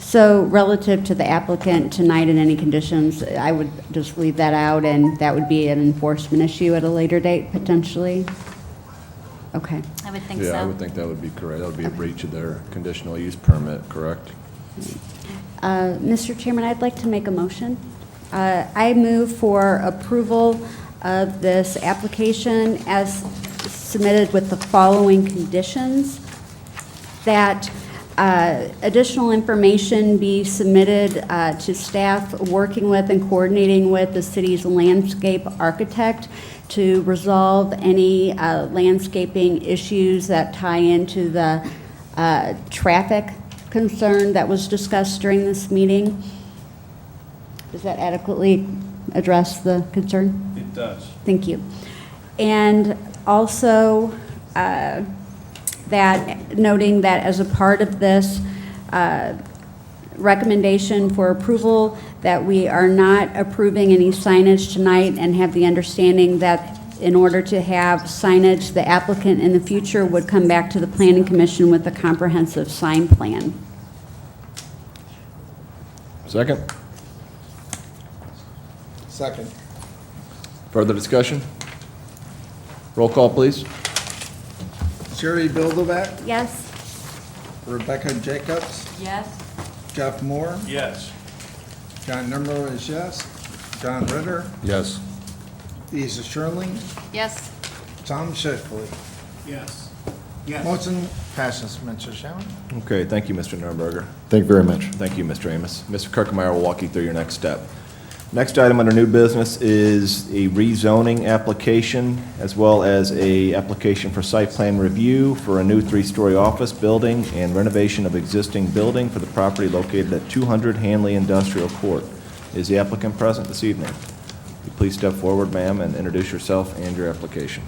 So relative to the applicant tonight and any conditions, I would just leave that out, and that would be an enforcement issue at a later date, potentially? Okay. I would think so. Yeah, I would think that would be correct. That would be a breach of their conditional use permit, correct? Mr. Chairman, I'd like to make a motion. I move for approval of this application as submitted with the following conditions: that additional information be submitted to staff working with and coordinating with the city's landscape architect to resolve any landscaping issues that tie into the traffic concern that was discussed during this meeting. Does that adequately address the concern? It does. Thank you. And also, that noting that as a part of this recommendation for approval, that we are not approving any signage tonight, and have the understanding that in order to have signage, the applicant in the future would come back to the Planning Commission with a comprehensive sign plan. Second? Second. Further discussion? Roll call, please. Sherry Bilderback, Yes? Rebecca Jacobs, Yes. Jeff Moore, Yes. John Number is yes, John Ritter, Yes. Lisa Sherling, Yes. Tom Schifley. Yes. Motion passes, Mr. Chairman. Okay, thank you, Mr. Nuremberger. Thank you very much. Thank you, Mr. Amos. Mr. Kirkmeyer will walk you through your next step. Next item under new business is a rezoning application, as well as a application for site plan review for a new 3-story office building and renovation of existing building for the property located at 200 Hanley Industrial Court. Is the applicant present this evening? Will you please step forward, ma'am, and introduce yourself and your application?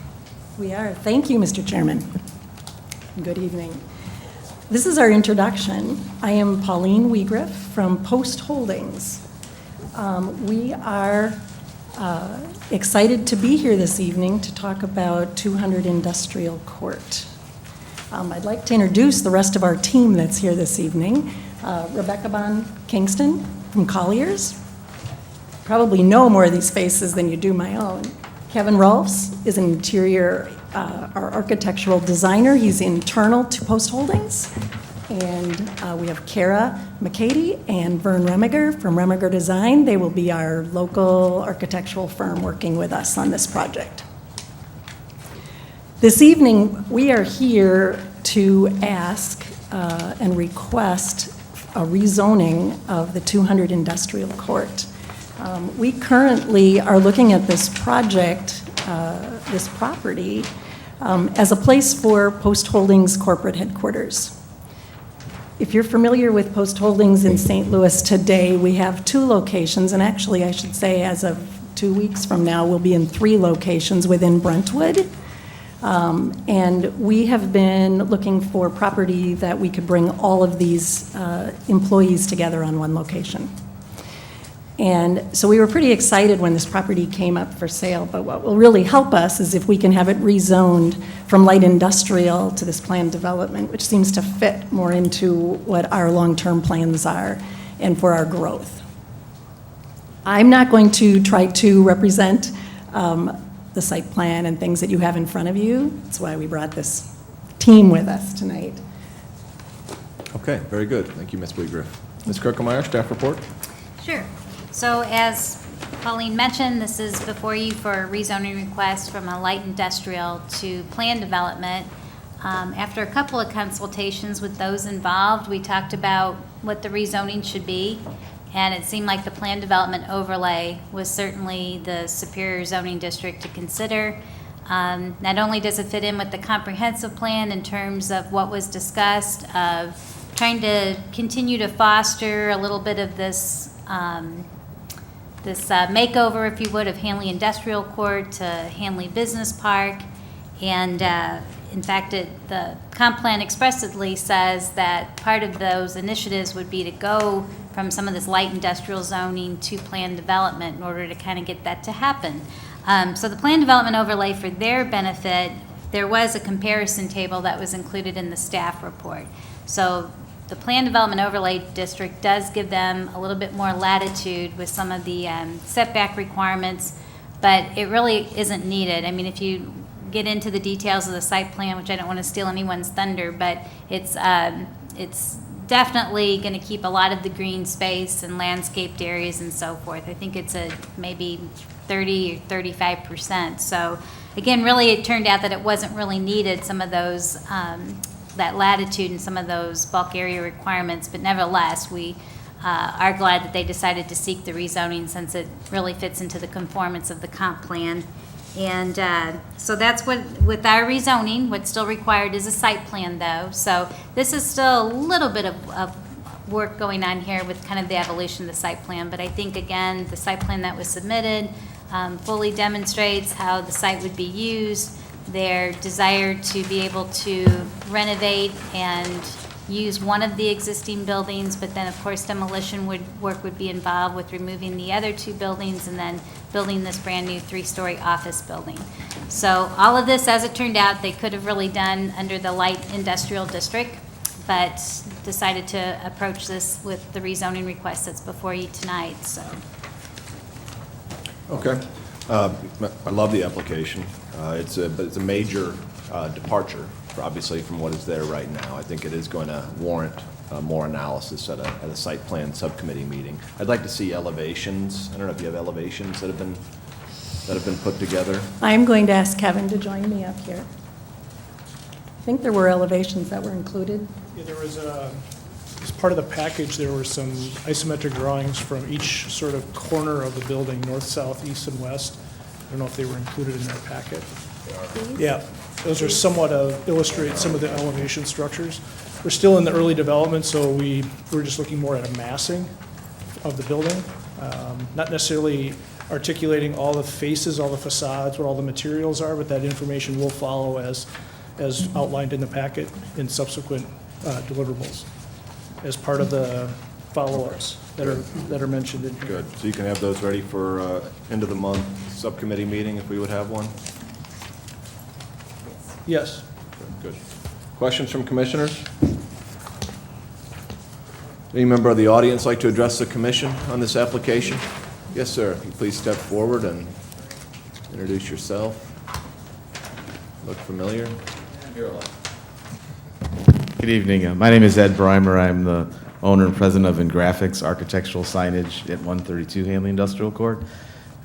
We are. Thank you, Mr. Chairman. Good evening. This is our introduction. I am Pauline Wiegriff from Post Holdings. We are excited to be here this evening to talk about 200 Industrial Court. I'd like to introduce the rest of our team that's here this evening. Rebecca Bon Kingston from Colliers. Probably know more of these faces than you do my own. Kevin Rolfs is an interior our architectural designer. He's internal to Post Holdings. And we have Kara McCady and Vern Remiger from Remiger Design. They will be our local architectural firm working with us on this project. This evening, we are here to ask and request a rezoning of the 200 Industrial Court. We currently are looking at this project, this property, as a place for Post Holdings corporate headquarters. If you're familiar with Post Holdings in St. Louis today, we have 2 locations, and actually I should say as of 2 weeks from now, we'll be in 3 locations within Brentwood. And we have been looking for property that we could bring all of these employees together on one location. And so we were pretty excited when this property came up for sale, but what will really help us is if we can have it rezoned from light industrial to this planned development, which seems to fit more into what our long-term plans are and for our growth. I'm not going to try to represent the site plan and things that you have in front of you. That's why we brought this team with us tonight. Okay, very good. Thank you, Ms. Weigriff. Ms. Kirkmeyer, staff report? Sure. So as Pauline mentioned, this is before you for a rezoning request from a light industrial to planned development. After a couple of consultations with those involved, we talked about what the rezoning should be, and it seemed like the planned development overlay was certainly the superior zoning district to consider. Not only does it fit in with the comprehensive plan in terms of what was discussed, of trying to continue to foster a little bit of this makeover, if you would, of Hanley Industrial Court to Hanley Business Park. And in fact, the comp plan expressly says that part of those initiatives would be to go from some of this light industrial zoning to planned development in order to kind of get that to happen. So the planned development overlay, for their benefit, there was a comparison table that was included in the staff report. So the Plan Development Overlay District does give them a little bit more latitude with some of the setback requirements, but it really isn't needed. I mean, if you get into the details of the site plan, which I don't want to steal anyone's thunder, but it's definitely going to keep a lot of the green space and landscaped areas and so forth. I think it's a maybe 30 or 35%. So again, really it turned out that it wasn't really needed, some of those, that latitude and some of those bulk area requirements, but nevertheless, we are glad that they decided to seek the rezoning since it really fits into the conformance of the comp plan. And so that's what, with our rezoning, what's still required is a site plan though. So this is still a little bit of work going on here with kind of the evolution of the site plan. But I think, again, the site plan that was submitted fully demonstrates how the site would be used, their desire to be able to renovate and use one of the existing buildings, but then of course demolition would be involved with removing the other two buildings and then building this brand new 3-story office building. So all of this, as it turned out, they could have really done under the light industrial district, but decided to approach this with the rezoning request that's before you tonight, so. Okay. I love the application. But it's a major departure, obviously, from what is there right now. I think it is going to warrant more analysis at a site plan subcommittee meeting. I'd like to see elevations. I don't know if you have elevations that have been put together. I'm going to ask Kevin to join me up here. I think there were elevations that were included. Yeah, there was as part of the package, there were some isometric drawings from each sort of corner of the building, north, south, east, and west. I don't know if they were included in their packet. Yeah, those are somewhat illustrate some of the elevation structures. We're still in the early development, so we're just looking more at a massing of the building, not necessarily articulating all the faces, all the facades, what all the materials are, but that information will follow as outlined in the packet in subsequent deliverables as part of the follow-ups that are mentioned in here. Good. So you can have those ready for end of the month subcommittee meeting if we would have one? Yes. Good. Questions from commissioners? Any member of the audience like to address the commission on this application? Yes, sir. If you please step forward and introduce yourself. Look familiar? Good evening. My name is Ed Breimer. I'm the owner and president of Ingraphics Architectural Signage at 132 Hanley Industrial Court.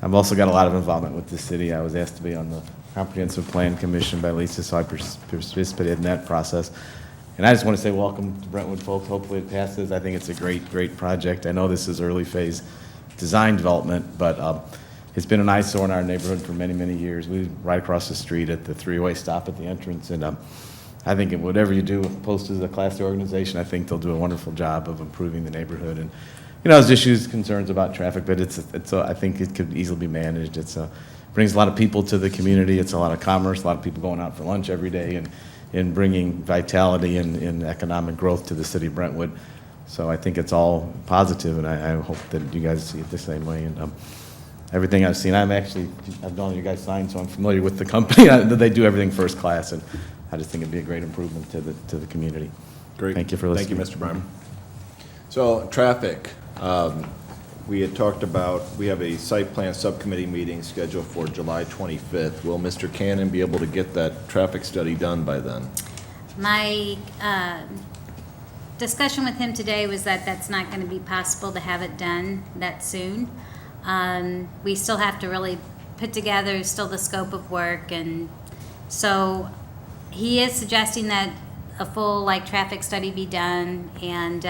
I've also got a lot of involvement with the city. I was asked to be on the Comprehensive Plan Commission by Lisa, so I participated in that process. And I just want to say welcome to Brentwood, folks. Hopefully it passes. I think it's a great, great project. I know this is early phase design development, but it's been an eyesore in our neighborhood for many, many years. We right across the street at the three-way stop at the entrance, and I think whatever you do, Post is a Class A organization. I think they'll do a wonderful job of improving the neighborhood. And there's issues, concerns about traffic, but I think it could easily be managed. Brings a lot of people to the community. It's a lot of commerce, a lot of people going out for lunch every day, and bringing vitality and economic growth to the city of Brentwood. So I think it's all positive, and I hope that you guys see it the same way. And everything I've seen, I've known you guys signed, so I'm familiar with the company. They do everything first class, and I just think it'd be a great improvement to the community. Great. Thank you for listening. Thank you, Mr. Breimer. So traffic, we had talked about, we have a site plan subcommittee meeting scheduled for July 25th. Will Mr. Cannon be able to get that traffic study done by then? My discussion with him today was that that's not going to be possible to have it done that soon. We still have to really put together still the scope of work, and so he is suggesting that a full traffic study be done, and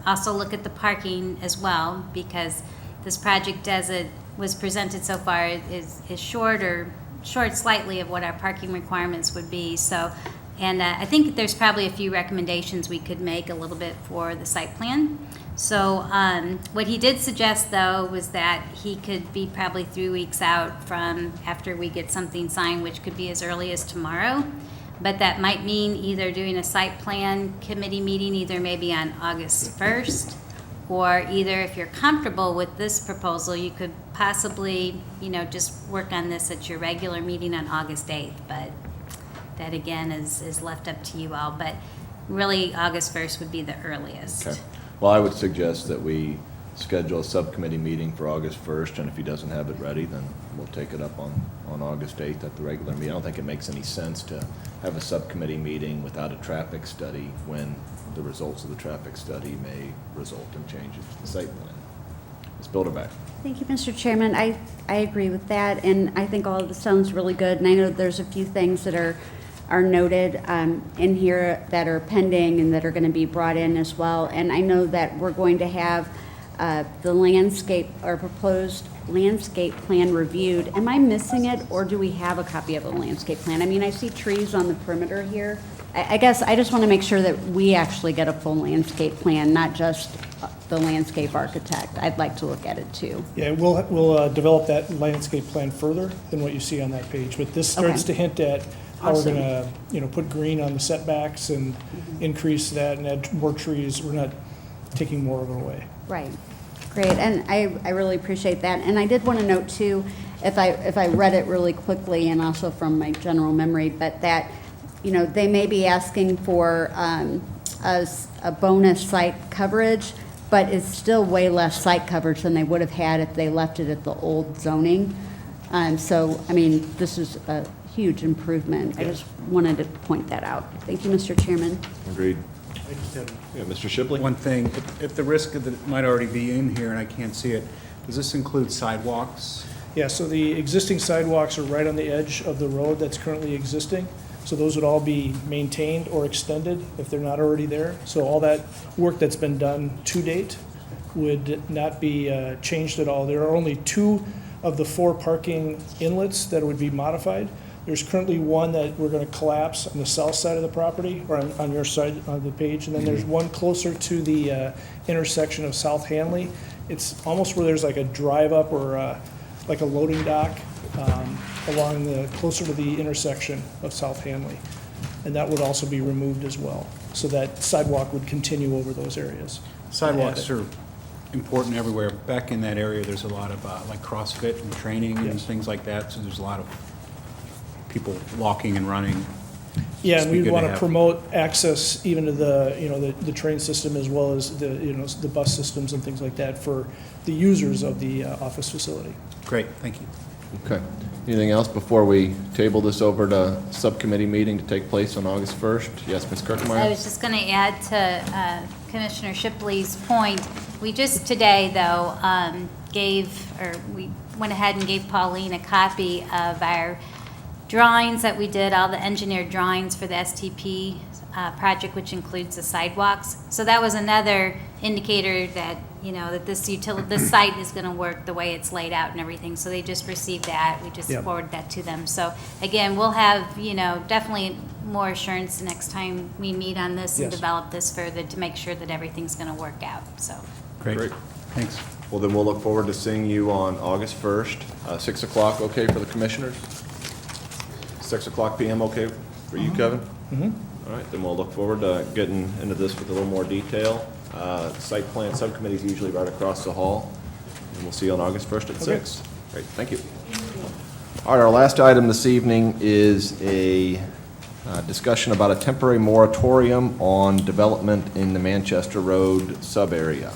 also look at the parking as well, because this project as it was presented so far is short slightly of what our parking requirements would be. So, and I think there's probably a few recommendations we could make a little bit for the site plan. So what he did suggest though was that he could be probably 3 weeks out from after we get something signed, which could be as early as tomorrow. But that might mean either doing a site plan committee meeting, either maybe on August 1st, or either if you're comfortable with this proposal, you could possibly, just work on this at your regular meeting on August 8th. But that again is left up to you all. But really, August 1st would be the earliest. Okay. Well, I would suggest that we schedule a subcommittee meeting for August 1st, and if he doesn't have it ready, then we'll take it up on August 8th at the regular meeting. I don't think it makes any sense to have a subcommittee meeting without a traffic study when the results of the traffic study may result in changes to the site plan. Ms. Bilderback. Thank you, Mr. Chairman. I agree with that, and I think all of this sounds really good. And I know there's a few things that are noted in here that are pending and that are going to be brought in as well. And I know that we're going to have the landscape or proposed landscape plan reviewed. Am I missing it, or do we have a copy of a landscape plan? I mean, I see trees on the perimeter here. I guess I just want to make sure that we actually get a full landscape plan, not just the landscape architect. I'd like to look at it too. Yeah, we'll develop that landscape plan further than what you see on that page, but this starts to hint at how we're Awesome. gonna, put green on the setbacks and increase that and add more trees. We're not taking more of it away. Right, great, and I really appreciate that. And I did want to note too, if I read it really quickly and also from my general memory, but that, they may be asking for a bonus site coverage, but it's still way less site coverage than they would have had if they left it at the old zoning. So, I mean, this is a huge improvement. I just wanted to point that out. Thank you, Mr. Chairman. Agreed. Yeah, Mr. Shibley? One thing, at the risk that it might already be in here and I can't see it, does this include sidewalks? Yeah, so the existing sidewalks are right on the edge of the road that's currently existing. So those would all be maintained or extended if they're not already there. So all that work that's been done to date would not be changed at all. There are only 2 of the 4 parking inlets that would be modified. There's currently one that we're going to collapse on the south side of the property, or on your side of the page, and then there's one closer to the intersection of South Hanley. It's almost where there's like a drive-up or like a loading dock along closer to the intersection of South Hanley. And that would also be removed as well, so that sidewalk would continue over those areas. Sidewalks are important everywhere. Back in that area, there's a lot of like CrossFit and training and Yes. things like that, so there's a lot of people walking and running. Yeah, Just and be we'd good to want to have. promote access even to the train system as well as the bus systems and things like that for the users of the office facility. Great, thank you. Okay. Anything else before we table this over to subcommittee meeting to take place on August 1st? Yes, Ms. Kirkmeyer? I was just going to add to Commissioner Shipley's point. We just today, though, we went ahead and gave Pauline a copy of our drawings that we did, all the engineered drawings for the STP project, which includes the sidewalks. So that was another indicator that, that this site is going to work the way it's laid out and everything. So they just received that. We just Yep. forwarded that to them. So again, we'll have, definitely more assurance the next time we meet on this and Yes. develop this further to make sure that everything's going to work out, so. Great, thanks. Well, then we'll look forward to seeing you on August 1st, 6 o'clock, okay for the commissioners? 6 o'clock PM, okay for you, Kevin? Mm-hmm. All right, then we'll look forward to getting into this with a little more detail. Site plan subcommittee is usually right across the hall, and we'll see you on August 1st at Okay. 6. Great, thank you. All right, our last item this evening is a discussion about a temporary moratorium on development in the Manchester Road sub-area.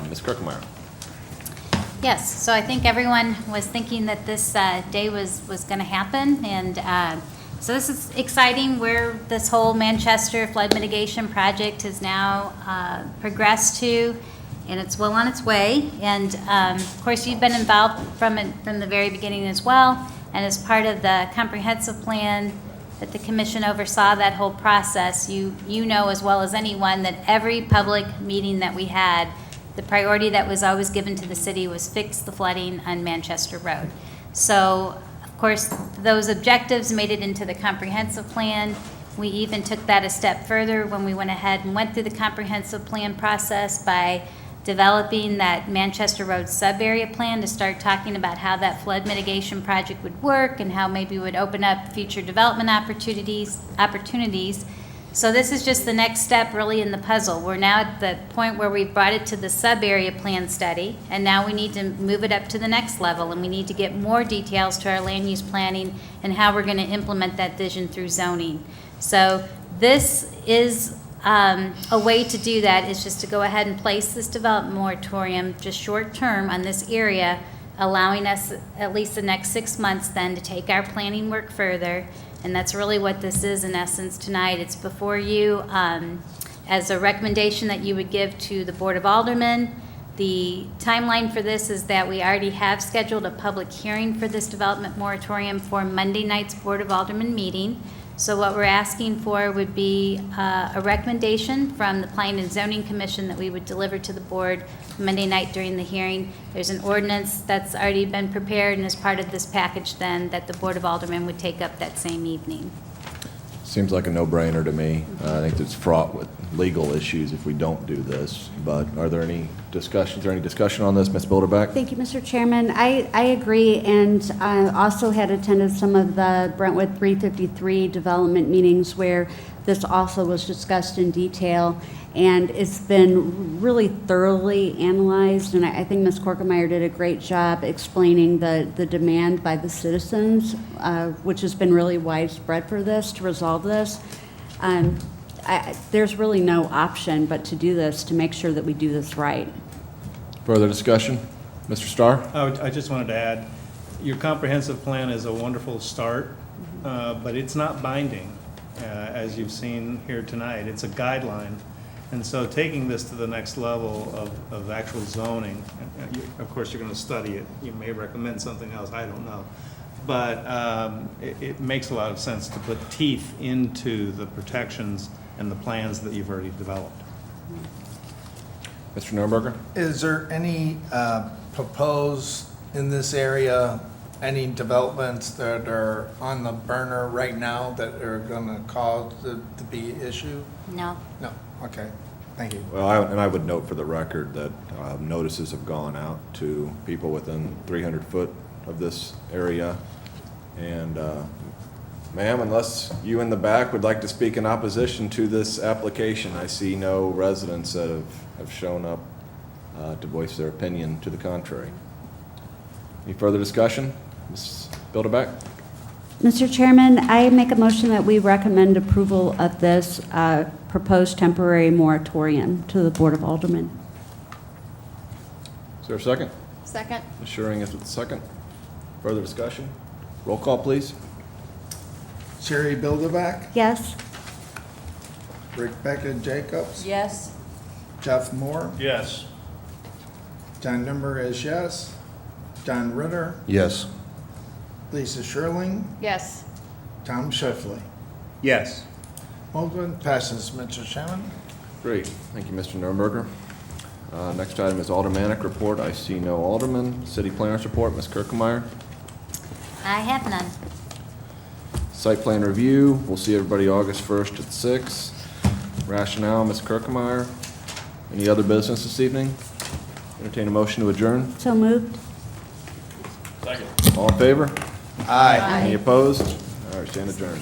Ms. Kirkmeyer. Yes, so I think everyone was thinking that this day was going to happen, and so this is exciting where this whole Manchester flood mitigation project has now progressed to, and it's well on its way. And of course, you've been involved from the very beginning as well, and as part of the comprehensive plan that the commission oversaw that whole process, you know as well as anyone that every public meeting that we had, the priority that was always given to the city was fix the flooding on Manchester Road. So, of course, those objectives made it into the comprehensive plan. We even took that a step further when we went ahead and went through the comprehensive plan process by developing that Manchester Road sub-area plan to start talking about how that flood mitigation project would work and how maybe it would open up future development opportunities. So this is just the next step really in the puzzle. We're now at the point where we've brought it to the sub-area plan study, and now we need to move it up to the next level, and we need to get more details to our land use planning and how we're going to implement that vision through zoning. So This is a way to do that, is just to go ahead and place this development moratorium, just short-term on this area, allowing us at least the next 6 months then to take our planning work further. And that's really what this is in essence tonight. It's before you as a recommendation that you would give to the Board of Aldermen. The timeline for this is that we already have scheduled a public hearing for this development moratorium for Monday night's Board of Aldermen meeting. So what we're asking for would be a recommendation from the Planning and Zoning Commission that we would deliver to the board Monday night during the hearing. There's an ordinance that's already been prepared and is part of this package then that the Board of Aldermen would take up that same evening. Seems like a no-brainer to me. I think it's fraught with legal issues if we don't do this. But are there any discussions, or any discussion on this, Ms. Bilderback? Thank you, Mr. Chairman. I agree, and I also had attended some of the Brentwood 353 development meetings where this also was discussed in detail, and it's been really thoroughly analyzed, and I think Ms. Korkemeyer did a great job explaining the demand by the citizens, which has been really widespread for this, to resolve this. There's really no option but to do this, to make sure that we do this right. Further discussion? Mr. Starr? I just wanted to add, your comprehensive plan is a wonderful start, but it's not binding, as you've seen here tonight. It's a guideline. And so taking this to the next level of actual zoning, of course, you're going to study it. You may recommend something else, I don't know. But it makes a lot of sense to put teeth into the protections and the plans that you've already developed. Mr. Nurnberger? Is there any proposed in this area, any developments that are on the burner right now that are going to cause it to be an issue? No. No, okay, thank you. Well, I would note for the record that notices have gone out to people within 300 foot of this area. And ma'am, unless you in the back would like to speak in opposition to this application, I see no residents that have shown up to voice their opinion to the contrary. Any further discussion? Ms. Bilderback? Mr. Chairman, I make a motion that we recommend approval of this proposed temporary moratorium to the Board of Aldermen. Is there a second? Second. Ms. Scheuring is with the second. Further discussion? Roll call, please. Sherry Bilderback, Yes? Rebecca Jacobs, Yes. Jeff Moore, Yes. John Nimber is yes, John Ritter, Yes. Lisa Sherling, Yes. Tom Schiffley. Yes. Motion passes, Mr. Chairman. Great. Thank you, Mr. Nurnberger. Next item is aldermanic report. I see no alderman. City planners report, Ms. Kirkemeyer. I have none. Site plan review, we'll see everybody August 1st at 6. Rationale, Ms. Kirkemeyer. Any other business this evening? Entertain a motion to adjourn. So moved? All in favor? Aye. Any opposed? All right, stand adjourned.